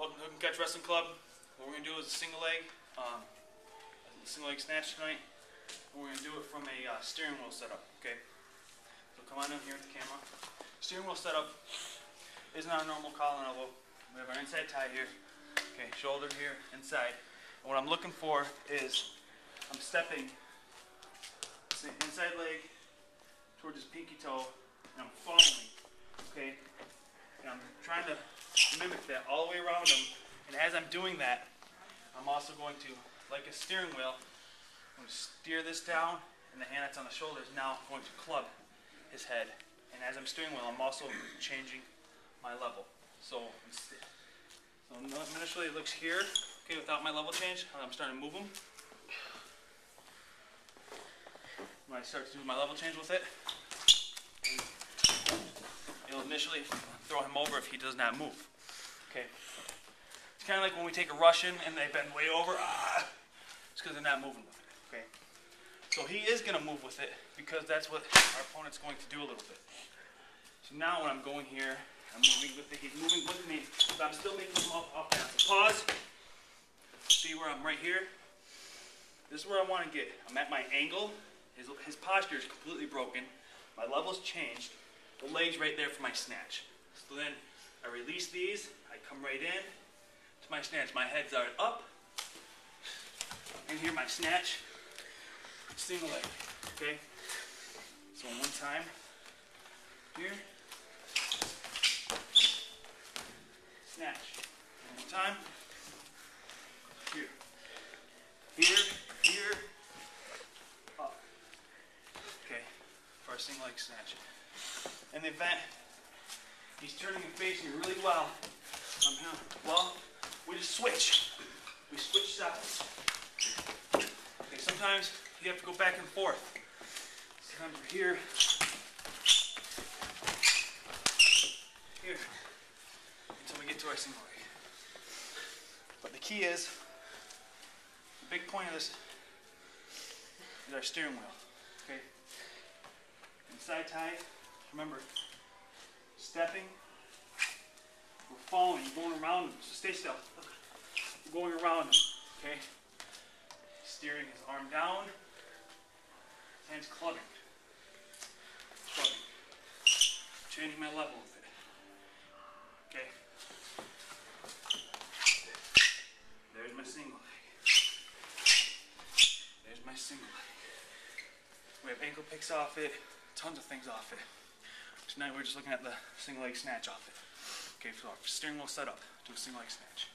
Welcome to Hook and Catch Wrestling Club. What we're going to do is a single leg snatch tonight. We're going to do it from a steering wheel setup, okay? So come on in here with the camera. Steering wheel setup isn't our normal collar and elbow. We have our inside tie here, okay, shoulder here, inside. And what I'm looking for is I'm stepping the inside leg towards his pinky toe, and I'm following, okay? And I'm trying to mimic that all the way around him. And as I'm doing that, I'm also going to, like a steering wheel, I'm going to steer this down, and the hand that's on the shoulder is now going to club his head. And as I'm steering wheel, I'm also changing my level. So initially it looks here, okay, without my level change. I'm starting to move him. When I start to do my level change with it, it'll initially throw him over if he does not move. Okay. It's kind of like when we take a Russian and they bend way over. It's because they're not moving with it. Okay. So he is going to move with it because that's what our opponent's going to do a little bit. So now when I'm going here, I'm moving with it. He's moving with me, but I'm still making him off balance. So pause. See where I'm right here. This is where I want to get. I'm at my angle. His posture is completely broken. My level's changed. The leg's right there for my snatch. So then I release these. I come right in to my snatch. My head's are up. And here my snatch. Single leg. Okay? So one time. Here. Snatch. One more time. Here. Here. Here. Up. Okay. For a single leg snatch. In the event he's turning and facing really well, we just switch. We switch sides. Okay, sometimes you have to go back and forth. Sometimes we're here, until we get to our single leg. But the key is, the big point of this is our steering wheel. Okay. Inside tie. Remember, stepping, we're following, you're going around him, so stay still. We're going around him, okay? Steering his arm down, his hands clubbing. Clubbing. Changing my level with it. Okay? There's my single leg. There's my single leg. We have ankle picks off it, tons of things off it. Tonight we're just looking at the single leg snatch off it. Okay, so our steering wheel setup to a single leg snatch.